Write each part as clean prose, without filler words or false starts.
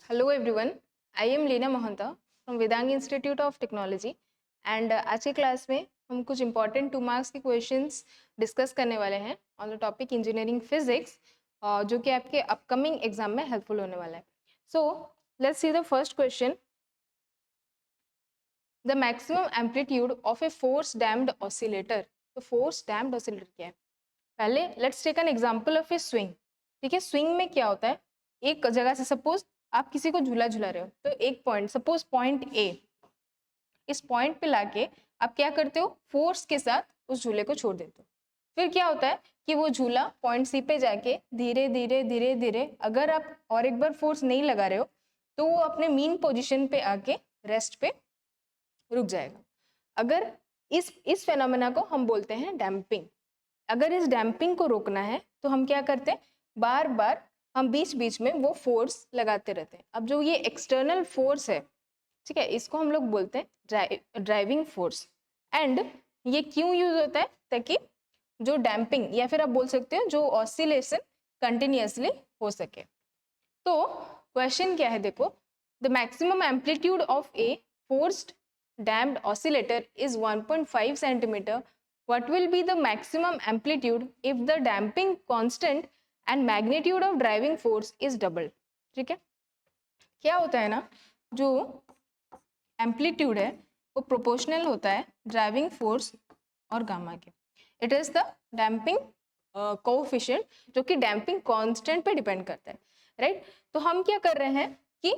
Hello everyone, I am Leena Mahanta from Vedang Institute of Technology and आज के class में हम कुछ important 2 मार्क्स के क्वेश्चंस डिस्कस करने वाले हैं on the topic engineering physics जो कि आपके अपकमिंग एग्जाम में हेल्पफुल होने वाला है. So let's see the first question. The maximum amplitude of a force damped oscillator. तो फोर्स डैम्ड ऑसिलेटर क्या है? पहले let's take an example of a swing. ठीक है, स्विंग में क्या होता है, एक जगह से सपोज आप किसी को झूला झूला रहे हो तो एक पॉइंट सपोज पॉइंट ए, इस पॉइंट पे लाके आप क्या करते हो, फोर्स के साथ उस झूले को छोड़ देते हो. फिर क्या होता है कि वो झूला पॉइंट सी पे जाके धीरे धीरे धीरे धीरे अगर आप और एक बार फोर्स नहीं लगा रहे हो तो वो अपने मीन पोजीशन पे आके रेस्ट पे रुक जाएगा. अगर इस फेनोमेना को हम बोलते हैं डैम्पिंग. अगर इस डैम्पिंग को रोकना है तो हम क्या करते हैं, बार बार हम बीच बीच में वो फोर्स लगाते रहते हैं. अब जो ये एक्सटर्नल फोर्स है, ठीक है, इसको हम लोग बोलते हैं ड्राइविंग फोर्स. एंड ये क्यों यूज होता है, ताकि जो डैम्पिंग या फिर आप बोल सकते हो जो ऑसिलेशन कंटिन्यूअसली हो सके. तो क्वेश्चन क्या है देखो, the maximum amplitude of A forced damped oscillator is 1.5 centimetre. What will be the maximum amplitude if the damping constant and magnitude of driving force is doubled? ठीक है, क्या होता है ना, जो एम्पलीट्यूड है वो प्रोपोर्शनल होता है ड्राइविंग फोर्स और गामा के. It is the damping coefficient जो कि डैम्पिंग कांस्टेंट पे डिपेंड करता है, राइट. तो हम क्या कर रहे हैं कि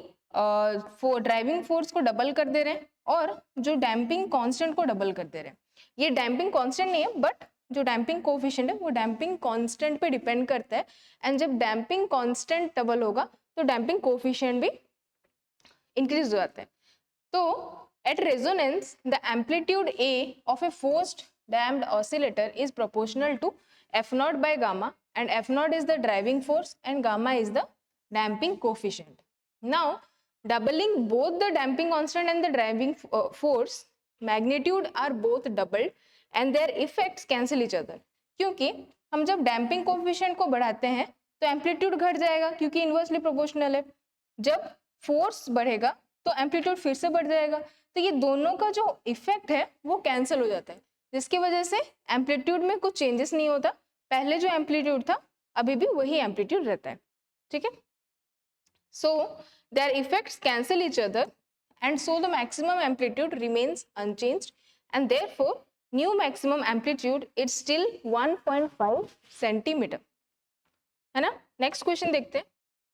ड्राइविंग फोर्स को डबल कर दे रहे हैं और जो डैम्पिंग कांस्टेंट को डबल कर दे रहे हैं. ये डैम्पिंग कांस्टेंट नहीं है, बट जो डैम्पिंग कोएफिशिएंट है वो डैम्पिंग कांस्टेंट पे डिपेंड करता है. एंड जब डैम्पिंग कांस्टेंट डबल होगा तो डैम्पिंग कोएफिशिएंट भी इंक्रीज हो जाता है. तो at resonance the amplitude A of a forced damped oscillator is proportional to F naught by gamma, and F naught is the driving force and gamma is the damping coefficient. Now doubling both the damping constant and the driving force magnitude are both doubled and their effects cancel each other. क्योंकि हम जब damping coefficient को बढ़ाते हैं तो amplitude घट जाएगा क्योंकि इनवर्सली प्रोपोर्शनल है. जब फोर्स बढ़ेगा तो एम्पलीट्यूड फिर से बढ़ जाएगा. तो ये दोनों का जो इफेक्ट है वो कैंसिल हो जाता है, जिसकी वजह से एम्पलीट्यूड में कुछ चेंजेस नहीं होता. पहले जो एम्पलीट्यूड था अभी भी वही एम्पलीट्यूड रहता है. ठीक है, so there effects cancel each other and so the maximum amplitude remains unchanged and therefore new maximum amplitude is still 1.5 centimetre. है ना. नेक्स्ट क्वेश्चन देखते हैं.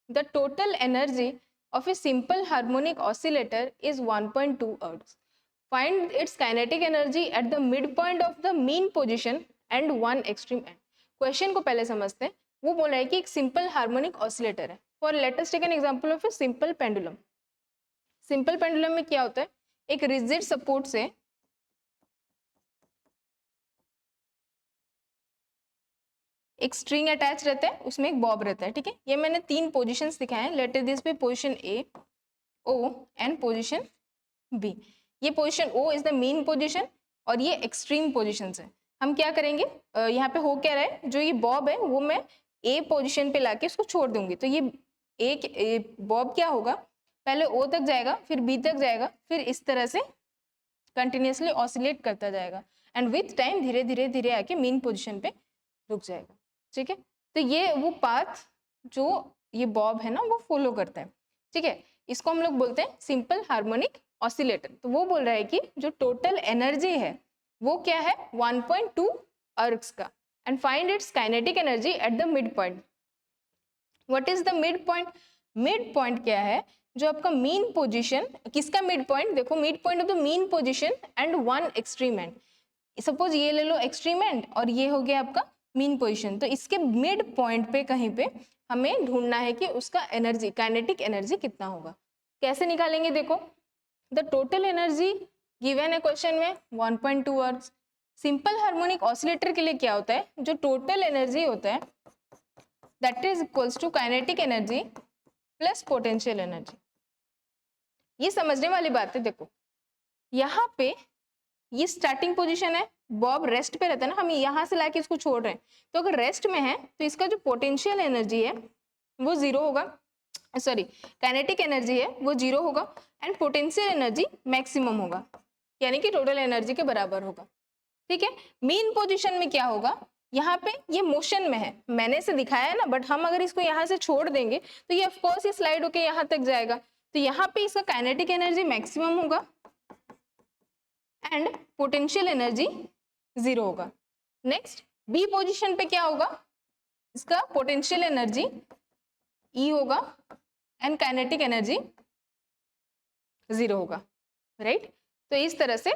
The total energy of a simple harmonic oscillator is 1.2 ergs. Find its kinetic energy at the midpoint of the mean position and one extreme end. Question को पहले समझते हैं. वो बोल रहा है कि एक सिंपल हार्मोनिक ऑसिलेटर है. For let us take an example of a simple pendulum. Simple pendulum में क्या होता है, एक रिजिड सपोर्ट से एक स्ट्रिंग अटैच रहता है, उसमें एक बॉब रहता है. ठीक है, ये मैंने 3 पोजीशंस दिखाए हैं. Let this be position A, O and position B. ये position O is the main position और ये एक्सट्रीम पोजीशंस है. हम क्या करेंगे, यहाँ पे हो क्या रहा है, जो ये बॉब है वो मैं ए पोजीशन पे लाके इसको छोड़ दूंगी. तो ये एक बॉब क्या होगा, पहले ओ तक जाएगा, फिर बी तक जाएगा, फिर इस तरह से कंटिन्यूसली ऑसिलेट करता जाएगा एंड विथ टाइम धीरे धीरे धीरे आके मेन पोजीशन पे रुक जाएगा. ठीक है, तो ये वो पाथ जो ये बॉब है ना वो फॉलो करता है. ठीक है, इसको हम लोग बोलते हैं सिंपल हार्मोनिक ऑसिलेटर. तो वो बोल रहा है कि जो टोटल एनर्जी है वो क्या है, 1.2 अर्ग्स का. And find its kinetic energy at the mid point. What is the mid point? Mid point क्या है, जो आपका मीन पोजीशन, किसका मिड पॉइंट, देखो mid point of the mean position and one extreme and. Suppose ये ले लो extreme and और ये हो गया आपका मीन पोजीशन. तो इसके मिड पॉइंट पे कहीं पे हमें ढूंढना है कि उसका एनर्जी, काइनेटिक एनर्जी कितना होगा. कैसे निकालेंगे, देखो द टोटल एनर्जी गिवन है क्वेश्चन में 1.2 अर्ग्स. सिंपल हार्मोनिक ऑसिलेटर के लिए क्या होता है, जो टोटल एनर्जी होता है that is equals to kinetic energy plus potential energy. ये समझने वाली बात है. देखो यहाँ पे ये स्टार्टिंग पोजीशन है, बॉब रेस्ट पे रहता है ना, हम यहाँ से लाके इसको छोड़ रहे हैं. तो अगर रेस्ट में है तो इसका जो पोटेंशियल एनर्जी है वो 0 होगा सॉरी काइनेटिक एनर्जी है वो 0 होगा एंड पोटेंशियल एनर्जी मैक्सिमम होगा, यानी कि टोटल एनर्जी के बराबर होगा। ठीक है, मीन पोजीशन में क्या होगा, यहाँ पे ये मोशन में है, मैंने इसे दिखाया है ना, बट हम अगर इसको यहाँ से छोड़ देंगे तो ये ऑफ कोर्स ये स्लाइड होके यहाँ तक जाएगा, तो यहाँ पे इसका काइनेटिक एनर्जी मैक्सिमम होगा एंड पोटेंशियल एनर्जी 0 होगा। नेक्स्ट बी पोजीशन पे क्या होगा, इसका पोटेंशियल एनर्जी E होगा एंड काइनेटिक एनर्जी 0 होगा, राइट। तो इस तरह से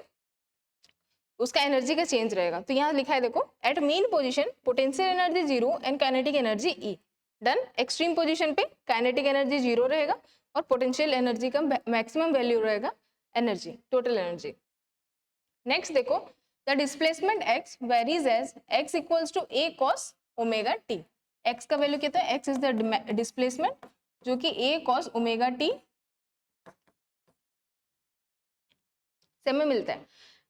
उसका एनर्जी का चेंज रहेगा। तो यहाँ लिखा है देखो, at mean position potential energy 0 and kinetic energy E। Done. Extreme position पे काइनेटिक एनर्जी 0 रहेगा और पोटेंशियल एनर्जी का मैक्सिमम वैल्यू रहेगा एनर्जी, टोटल एनर्जी। नेक्स्ट देखो, the displacement x varies as x equals to a cos omega t। x का वैल्यू कितना है, x इज द डिस्प्लेसमेंट जो कि a cos ओमेगा t से में मिलता है।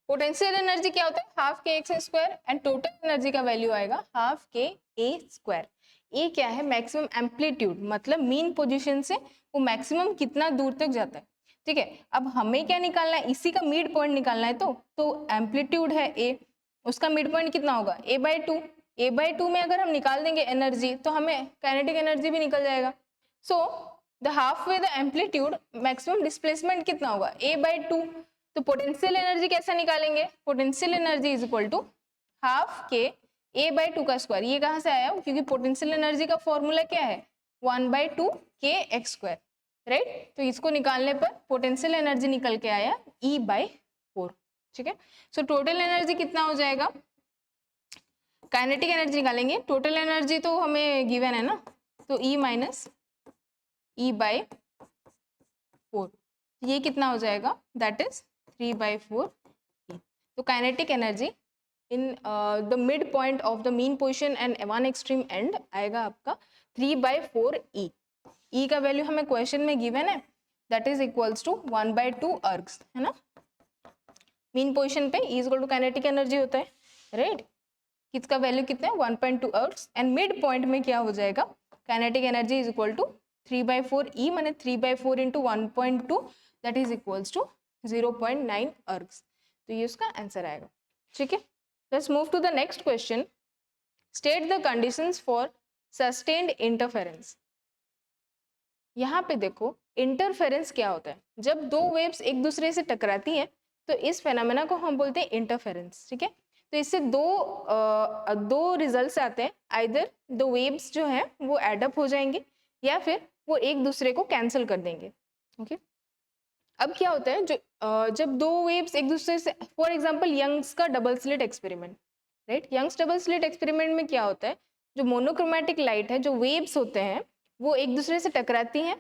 पोटेंशियल एनर्जी क्या होता है, हाफ के x square and total energy का वैल्यू आएगा हाफ के ए स्क्वायर। ए क्या है, मैक्सिमम एम्पलीट्यूड, मतलब मीन पोजीशन से वो मैक्सिमम कितना दूर तक जाता है। ठीक है, अब हमें क्या निकालना है, इसी का मिड पॉइंट निकालना है। तो एम्पलीट्यूड है ए, उसका मिड पॉइंट कितना होगा a/2। a/2 में अगर हम निकाल देंगे एनर्जी तो हमें काइनेटिक एनर्जी भी निकल जाएगा। So the half way the amplitude maximum displacement कितना होगा a/2। तो पोटेंशियल एनर्जी कैसे निकालेंगे, potential energy is equal to half के a/2 का स्क्वायर। ये कहाँ से आया, क्योंकि पोटेंशियल एनर्जी का फॉर्मूला क्या है 1/2 के एक्स स्क्वायर, राइट। तो इसको निकालने पर पोटेंशियल एनर्जी निकल के आया E/4। ठीक है, सो टोटल एनर्जी कितना हो जाएगा, काइनेटिक एनर्जी निकालेंगे, टोटल एनर्जी तो हमें गिवन है ना, तो E माइनस E/4, ये कितना हो जाएगा, दैट इज 3/4 E। तो kinetic energy in the mid point of the mean position and one extreme end आएगा आपका 3/4 E। E का वैल्यू हमें क्वेश्चन में गिवन है, that is equals to 1/2 ergs, है ना। मीन पोजीशन पे E equal to kinetic energy होता है, राइट। किसका वैल्यू कितना है 1.2 अर्ग्स एंड मिड पॉइंट में क्या हो जाएगा, kinetic energy is equal to 3/4 E, माने 3/4 into 1.2 that is equals to 0.9 ergs. तो ये उसका आंसर आएगा। ठीक है, let's move to the next question. State the conditions for sustained interference. यहाँ पे देखो इंटरफेरेंस क्या होता है, जब दो वेव्स एक दूसरे से टकराती हैं तो इस फेनोमेना को हम बोलते हैं इंटरफेरेंस। ठीक है, तो इससे दो रिजल्ट्स आते हैं, आइदर द वेव्स जो हैं वो एडअप हो जाएंगे या फिर वो एक दूसरे को कैंसिल कर देंगे। ओके, अब क्या होता है, जब दो वेव्स एक दूसरे से, फॉर एग्जांपल यंग्स का double slit experiment, right. Young's double slit experiment में क्या होता है, जो मोनोक्रोमेटिक लाइट है, जो वेव्स होते हैं वो एक दूसरे से टकराती हैं।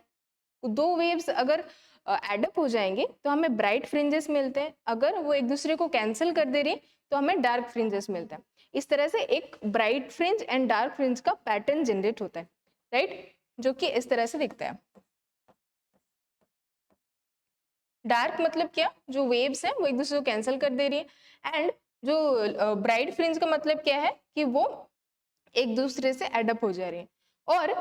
दो वेव्स अगर एडअप हो जाएंगे तो हमें ब्राइट फ्रिंजेस मिलते हैं, अगर वो एक दूसरे को कैंसिल कर दे रही है तो हमें डार्क फ्रिंजेस मिलता है। इस तरह से एक bright fringe and dark fringe का पैटर्न जनरेट होता है, राइट, जो कि इस तरह से दिखता है। डार्क मतलब क्या, जो वेव्स हैं वो एक दूसरे को कैंसिल कर दे रही है, एंड जो ब्राइट फ्रिंज का मतलब क्या है कि वो एक दूसरे से एडअप हो जा रही है। और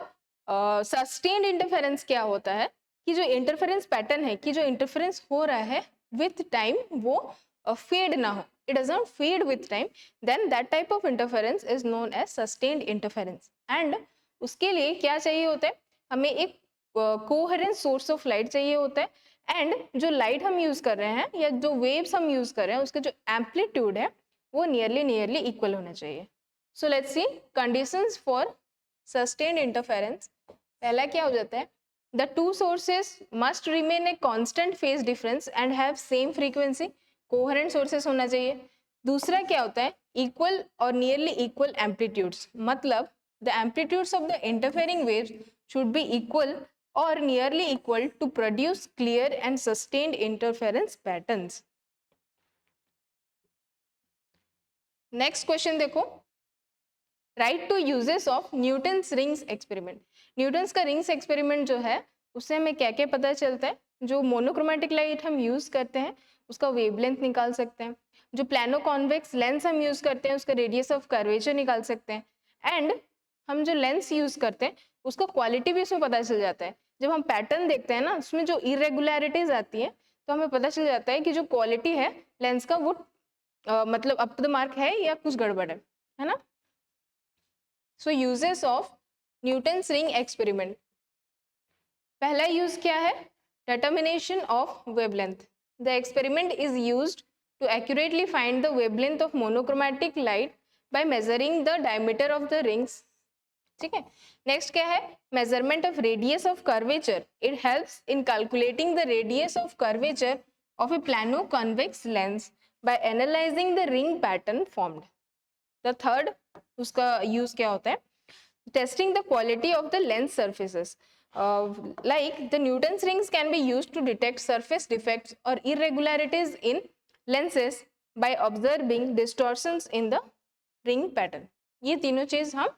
सस्टेन्ड इंटरफेरेंस क्या होता है कि जो इंटरफेरेंस पैटर्न है, कि जो इंटरफेरेंस हो रहा है विथ टाइम वो फेड ना हो, it doesn't fade with time, then that type of interference is known as sustained interference. And उसके लिए क्या चाहिए होता है, हमें एक कोहेरेंट सोर्स ऑफ लाइट चाहिए होता है, एंड जो लाइट हम यूज कर रहे हैं या जो वेव्स हम यूज कर रहे हैं उसका जो एम्पलीट्यूड है वो नियरली इक्वल होना चाहिए। So let's see conditions for sustained interference. पहला क्या हो जाता है, the two sources must remain a constant phase difference and have same frequency, coherent sources होना चाहिए। दूसरा क्या होता है, इक्वल और नियरली इक्वल एम्पलीट्यूड्स, मतलब the amplitudes of the interfering waves should be equal और nearly equal to produce clear and sustained interference patterns. Next question देखो, write to uses of Newton's rings experiment. Newton's का rings experiment जो है उससे हमें क्या क्या पता चलता है, जो मोनोक्रोमेटिक लाइट हम यूज करते हैं उसका वेवलेंथ निकाल सकते हैं, जो प्लानो कॉन्वेक्स लेंस हम यूज करते हैं उसका रेडियस ऑफ कर्वेचर निकाल सकते हैं, एंड हम जो लेंस यूज करते हैं उसका क्वालिटी भी उसमें पता चल जाता है, जब हम पैटर्न देखते हैं ना, उसमें जो इरेगुलरिटीज आती है तो हमें पता चल जाता है कि जो क्वालिटी है लेंस का वो मतलब अप टू द मार्क है या कुछ गड़बड़ है ना। So uses of Newton's ring experiment. पहला यूज क्या है, determination of wavelength. The experiment is used to accurately find the wavelength of monochromatic light by measuring the diameter of the rings. ठीक है, नेक्स्ट क्या है, measurement of radius of curvature. It helps in calculating the radius of curvature of a plano convex lens by analyzing the ring pattern formed. The third उसका use क्या होता है, testing the quality of the lens surfaces. Like the Newton's rings can be used to detect surface defects or irregularities in lenses by observing distortions in the ring pattern। ये तीनों चीज हम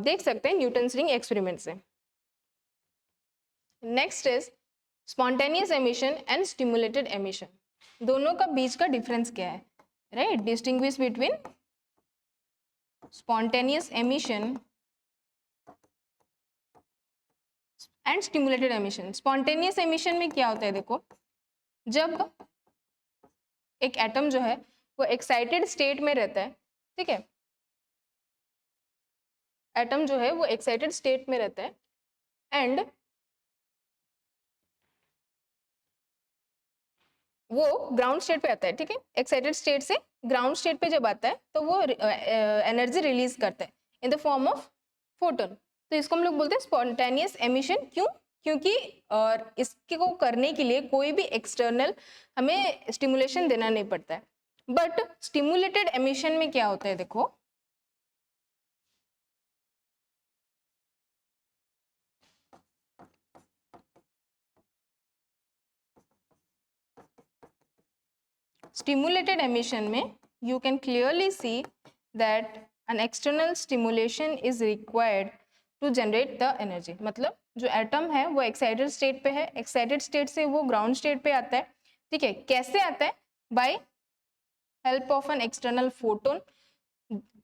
देख सकते हैं न्यूटन्स रिंग एक्सपेरिमेंट से। Next is spontaneous emission and stimulated emission. दोनों का बीच का डिफरेंस क्या है, right, distinguish between spontaneous emission and stimulated emission. Spontaneous emission में क्या होता है, देखो जब एक एटम जो है वो एक्साइटेड स्टेट में रहता है, ठीक है, एटम जो है वो एक्साइटेड स्टेट में रहता है एंड वो ग्राउंड स्टेट पे आता है, ठीक है, एक्साइटेड स्टेट से ग्राउंड स्टेट पे जब आता है तो वो एनर्जी रिलीज करता है in the form of photon. तो इसको हम लोग बोलते हैं स्पॉन्टेनियस एमिशन। क्यों, क्योंकि और इसको करने के लिए कोई भी एक्सटर्नल हमें स्टिमुलेशन देना नहीं पड़ता है। बट स्टिमुलेटेड एमिशन में क्या होता है, देखो stimulated emission में you can clearly see that an external stimulation is required to generate the energy। मतलब जो एटम है वो एक्साइटेड स्टेट पे है, एक्साइटेड स्टेट से वो ग्राउंड स्टेट पे आता है, ठीक है, कैसे आता है, by help of an external photon.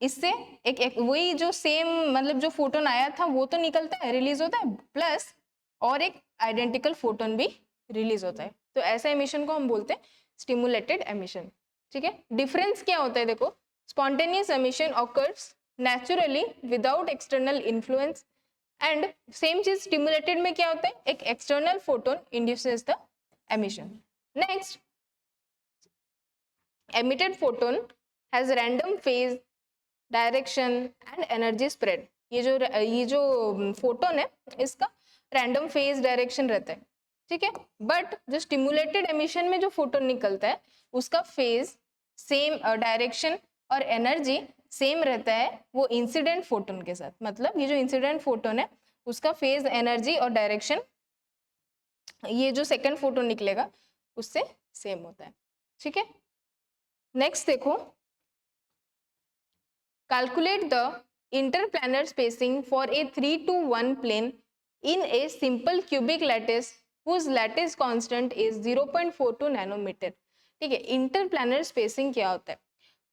इससे एक वही जो सेम मतलब जो फोटोन आया था वो तो निकलता है, रिलीज होता है, प्लस और एक आइडेंटिकल फोटोन भी रिलीज होता है। तो ऐसा एमिशन को हम बोलते हैं स्टिमुलेटेड एमिशन। ठीक है, डिफरेंस क्या होता है, देखो spontaneous emission occurs naturally without external influence and same चीज स्टिमुलेटेड में क्या होता है, एक external photon induces the emission. Next, emitted photon has random phase, direction and energy spread। ये जो फोटोन है इसका रैंडम फेज डायरेक्शन रहता है, ठीक है, बट जो स्टिमुलेटेड एमिशन में जो फोटोन निकलता है उसका फेज सेम, डायरेक्शन और एनर्जी सेम रहता है वो इंसिडेंट फोटोन के साथ। मतलब ये जो इंसिडेंट फोटोन है उसका फेज, एनर्जी और डायरेक्शन ये जो सेकंड फोटोन निकलेगा उससे सेम होता है, ठीक है। नेक्स्ट देखो, calculate the interplanar spacing for a 3:1 plane in a simple cubic lattice whose lattice constant is 0.42 nanometer. ठीक है, इंटरप्लानर स्पेसिंग क्या होता है,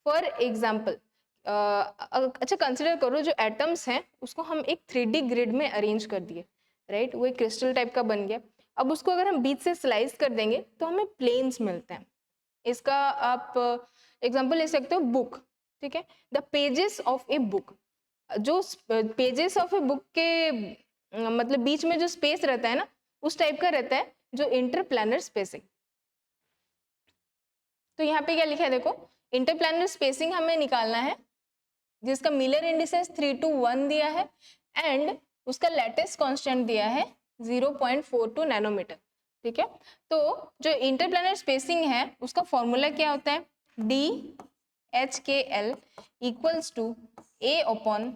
फॉर एग्जाम्पल अच्छा कंसिडर करो जो एटम्स हैं उसको हम एक 3D ग्रिड में अरेंज कर दिए, राइट, वो एक क्रिस्टल टाइप का बन गया। अब उसको अगर हम बीच से स्लाइस कर देंगे तो हमें प्लेन्स मिलते हैं। इसका आप एग्जांपल ले सकते हो बुक, ठीक है, the pages of a book. जो पेजेस ऑफ ए बुक के मतलब बीच में जो स्पेस रहता है ना उस टाइप का रहता है जो इंटरप्लानर स्पेसिंग। तो यहाँ पे क्या लिखा है, देखो इंटरप्लानर स्पेसिंग हमें निकालना है जिसका मिलर इंडिसेस 3:1 दिया है एंड उसका लैटिस कांस्टेंट दिया है 0.42 नैनोमीटर। ठीक है, तो जो इंटरप्लानर स्पेसिंग है उसका फॉर्मूला क्या होता है, DHKL इक्वल्स टू A/√h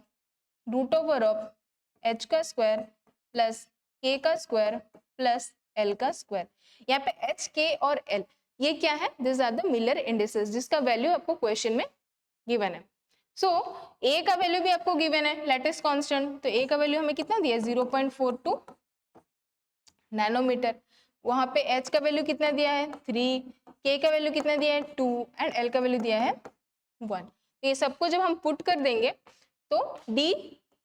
का स्क्वायर प्लस k का स्क्वायर प्लस l का स्क्वायर। यहाँ पे h, k और l ये क्या है, this are the Miller indices जिसका वैल्यू आपको क्वेश्चन में गिवन है। सो a का वैल्यू भी आपको गिवन है लैटिस कांस्टेंट, तो a का वैल्यू हमें कितना दिया है 0.42 नैनोमीटर। वहां पे h का वैल्यू कितना दिया है 3, k का वैल्यू कितना दिया है 2 एंड l का वैल्यू दिया है 1। तो ये सबको जब हम पुट कर देंगे तो D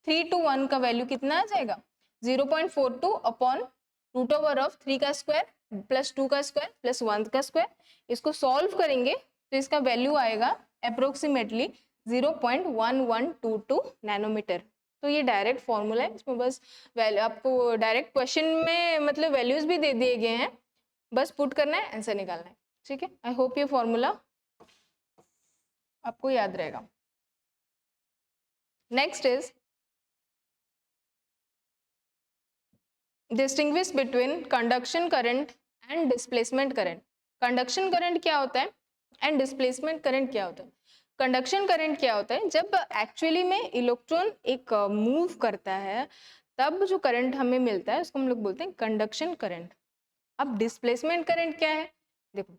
3:1 का वैल्यू कितना आ जाएगा 0.42 अपॉन रूट ओवर ऑफ 3 का स्क्वायर प्लस 2 का स्क्वायर प्लस 1 का स्क्वायर। इसको सॉल्व करेंगे तो इसका वैल्यू आएगा अप्रोक्सीमेटली 0.1122 नैनोमीटर। तो ये डायरेक्ट फॉर्मूला है, इसमें बस आपको डायरेक्ट क्वेश्चन में मतलब वैल्यूज भी दे दिए गए हैं, बस पुट करना है, आंसर निकालना है। ठीक है, आई होप ये फॉर्मूला आपको याद रहेगा। Next is distinguish between conduction current and displacement current. Conduction current क्या होता है एंड डिस्प्लेसमेंट करंट क्या होता है? कंडक्शन करंट क्या होता है? जब एक्चुअली में इलेक्ट्रॉन एक मूव करता है तब जो करंट हमें मिलता है उसको हम लोग बोलते हैं कंडक्शन करंट। अब डिस्प्लेसमेंट करंट क्या है? देखो,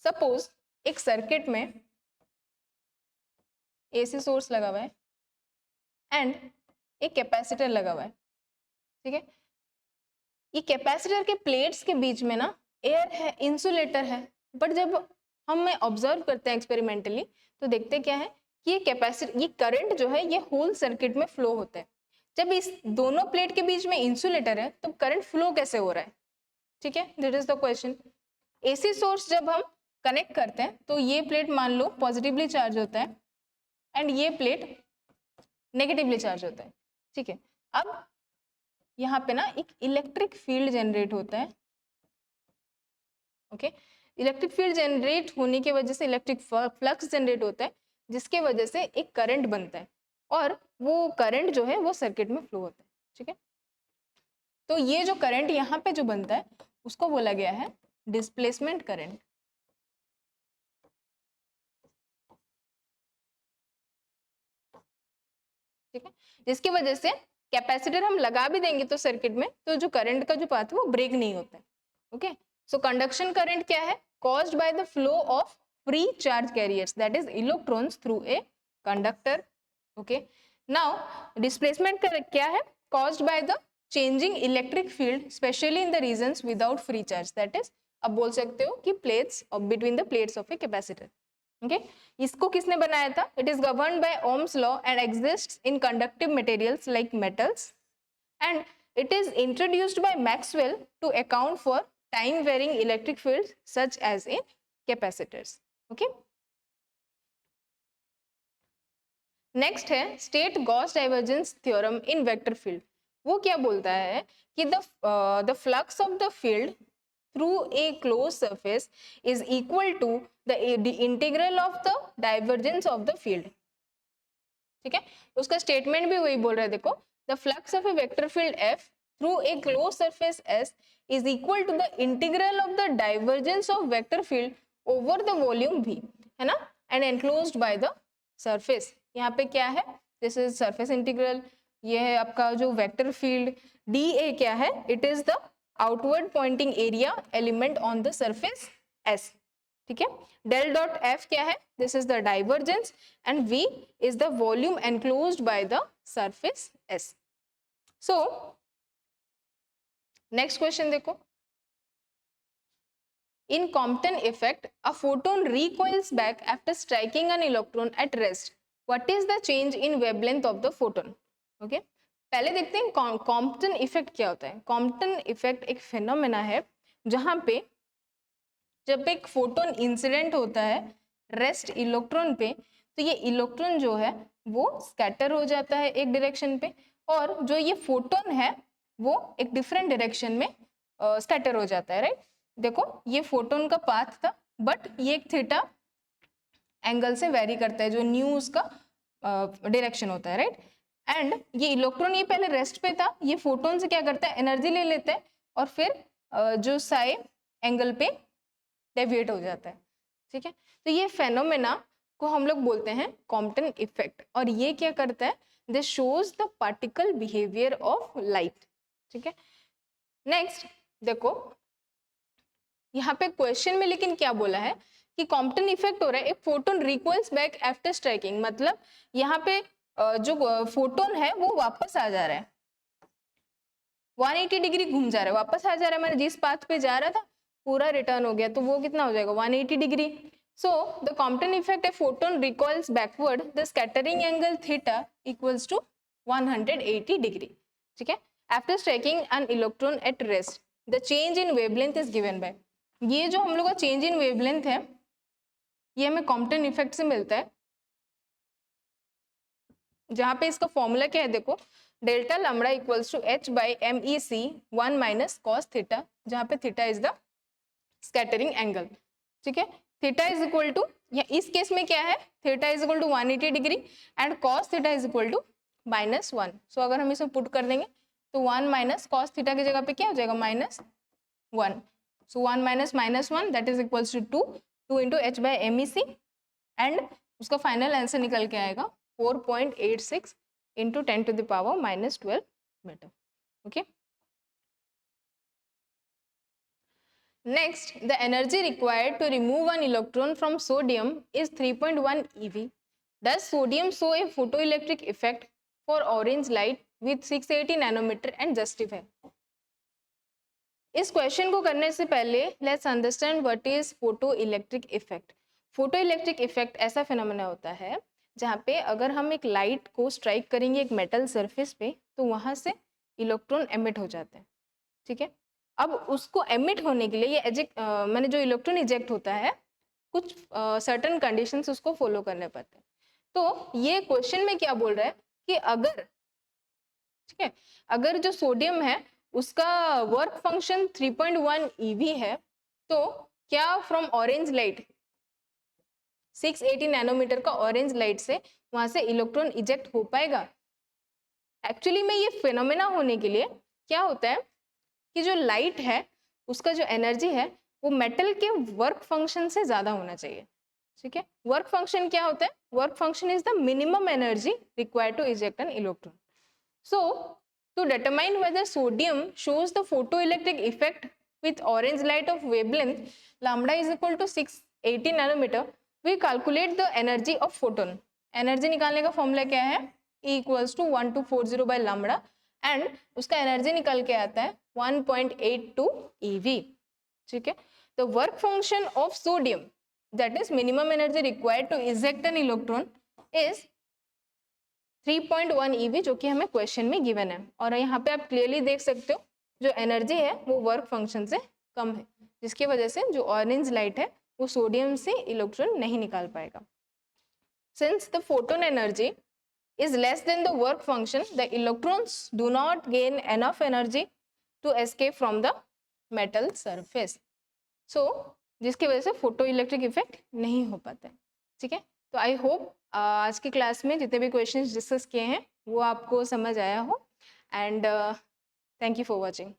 सपोज एक सर्किट में एसी सोर्स लगा हुआ है एंड एक कैपेसिटर लगा हुआ है। ठीक है, ये कैपेसिटर के प्लेट्स के बीच में ना एयर है, इंसुलेटर है, बट जब हम ऑब्जर्व करते हैं एक्सपेरिमेंटली तो देखते क्या है कि ये कैपेसिटर, ये करंट जो है ये होल सर्किट में फ्लो होता है। जब इस दोनों प्लेट के बीच में इंसुलेटर है तो करंट फ्लो कैसे हो रहा है? ठीक है, that is the question. AC source जब हम कनेक्ट करते हैं तो ये प्लेट मान लो पॉजिटिवली चार्ज होता है एंड ये प्लेट नेगेटिवली चार्ज होता है। ठीक है, अब यहाँ पे ना एक इलेक्ट्रिक फील्ड जनरेट होता है। ओके, इलेक्ट्रिक फील्ड जनरेट होने की वजह से इलेक्ट्रिक फ्लक्स जनरेट होता है जिसके वजह से एक करंट बनता है और वो करंट जो है वो सर्किट में फ्लो होता है। ठीक है, तो ये जो करंट यहाँ पे जो बनता है उसको बोला गया है डिस्प्लेसमेंट करंट। ठीक है, जिसकी वजह से कैपेसिटर हम लगा भी देंगे तो सर्किट में तो जो करंट का जो पाथ है वो ब्रेक नहीं होता है। ओके, सो कंडक्शन करंट क्या है? caused by the flow of free charge carriers, that is electrons through a conductor. Okay, now displacement क्या है? caused by the changing electric field especially in the regions without free charge, that is अब बोल सकते हो कि plates between the plates of a capacitor. Okay, इसको किसने बनाया था? It is governed by Ohm's law and exists in conductive materials like metals, and it is introduced by Maxwell to account for time varying electric fields such as in capacitors. Okay, next है state Gauss divergence theorem in vector field. वो क्या बोलता है कि the flux of the field through a closed surface is equal to the integral of the divergence of the field. ठीक है, उसका statement भी वही बोल रहा है। देखो, the flux of a vector field F through a closed surface S is equal to the integral of the divergence of vector field over the volume V, है ना, and enclosed by the surface. यहाँ पे क्या है? This is surface integral. ये है आपका जो वेक्टर फील्ड dA क्या है? It is the outward pointing area element on the surface S. ठीक है, del dot F क्या है? This is the divergence and V is the volume enclosed by the surface S. So next question देखो, in Compton effect a photon recoils back after striking an electron at rest. What is the change in wavelength of the photon? Okay, पहले देखते हैं Compton effect क्या होता है। Compton effect एक phenomena है जहां पे जब एक फोटोन इंसिडेंट होता है रेस्ट इलेक्ट्रॉन पे तो ये इलेक्ट्रॉन जो है वो स्कैटर हो जाता है एक डायरेक्शन पे और जो ये फोटोन है वो एक डिफरेंट डायरेक्शन में स्कैटर हो जाता है। राइट, देखो ये फोटोन का पाथ था बट ये एक थीटा एंगल से वेरी करता है जो न्यू उसका डायरेक्शन होता है। राइट, एंड ये इलेक्ट्रॉन ये पहले रेस्ट पे था, ये फोटोन से क्या करता है एनर्जी ले लेता है और फिर जो साई एंगल पे डेविएट हो जाता है। ठीक है, तो ये फेनोमेना को हम लोग बोलते हैं कॉम्पटन इफेक्ट और ये क्या करता है? This shows the particle behaviour of light. ठीक है, नेक्स्ट देखो यहाँ पे क्वेश्चन में लेकिन क्या बोला है कि कॉम्पटन इफेक्ट हो रहा है, एक फोटोन रिकॉइल्स बैक आफ्टर स्ट्राइकिंग, मतलब यहाँ पे जो फोटोन है वो वापस आ जा रहा है, 180 डिग्री घूम जा रहा है, वापस आ जा रहा है, मैंने जिस पाथ पे जा रहा था पूरा रिटर्न हो गया, तो वो कितना हो जाएगा 180 degree. So the Compton effect, a photon recoils backward, the scattering angle theta equals to 180 degree. ठीक है, after striking an electron at rest the change in wavelength is given by. ये जो हम लोग का चेंज इन वेवलेंथ है ये हमें कॉम्पटन इफेक्ट से मिलता है, जहां पे इसका फॉर्मूला क्या है देखो, delta lambda equals to h by m e c 1 minus cos theta, जहां पे theta is the scattering angle. ठीक है, थीटा इज इक्वल टू, या इस केस में क्या है, theta is equal to 180 degree and cos theta is equal to -1। So अगर हम इसे पुट कर देंगे तो 1 माइनस कॉस थीटा की जगह पे क्या हो जाएगा, -1। So 1 minus -1 that is equals to 2 into h by m e c, and उसका फाइनल आंसर निकल के आएगा 4.86 into 10 to the power -12 metre. Okay, next the energy required to remove an electron from sodium is 3.1 eV. Does sodium show a photoelectric effect for orange light with 680 nanometer and justify? इस question को करने से पहले let's understand what is photo electric effect. Photo electric effect ऐसा phenomena होता है जहाँ पे अगर हम एक लाइट को स्ट्राइक करेंगे एक मेटल सरफेस पे तो वहाँ से इलेक्ट्रॉन एमिट हो जाते हैं। ठीक है, अब उसको एमिट होने के लिए ये एजेक्ट मैंने जो इलेक्ट्रॉन इजेक्ट होता है कुछ सर्टेन कंडीशंस उसको फॉलो करने पड़ते हैं। तो ये क्वेश्चन में क्या बोल रहा है कि अगर, ठीक है, अगर जो सोडियम है उसका वर्क फंक्शन 3.1 EV है तो क्या फ्रॉम ऑरेंज लाइट 680 नैनोमीटर का ऑरेंज लाइट से वहां से इलेक्ट्रॉन इजेक्ट हो पाएगा? एक्चुअली में ये फिनोमेना होने के लिए क्या होता है कि जो लाइट है उसका जो एनर्जी है वो मेटल के वर्क फंक्शन से ज्यादा होना चाहिए। ठीक है, वर्क फंक्शन क्या होता है, work function is the minimum energy required to eject an electron. So, to determine whether sodium shows the photoelectric effect with orange light of wavelength lambda is equal to 680 nanometer, we calculate the energy of photon. Energy निकालने का formula क्या है, E equals to 1240 by lambda, and उसका energy निकल के आता है 1.82 EV। ठीक है, the work function of sodium, that is minimum energy required to eject an electron, is 3.1 EV, जो कि हमें क्वेश्चन में गिवन है। और यहाँ पे आप क्लियरली देख सकते हो जो एनर्जी है वो वर्क फंक्शन से कम है, जिसकी वजह से जो ऑरेंज लाइट है वो सोडियम से इलेक्ट्रॉन नहीं निकाल पाएगा। Since the photon energy is less than the work function, the electrons do not gain enough energy to escape from the metal surface. So, जिसकी वजह से फोटो इलेक्ट्रिक इफेक्ट नहीं हो पाता है। ठीक है, तो आई होप आज की क्लास में जितने भी क्वेश्चंस डिस्कस किए हैं वो आपको समझ आया हो, and thank you for watching.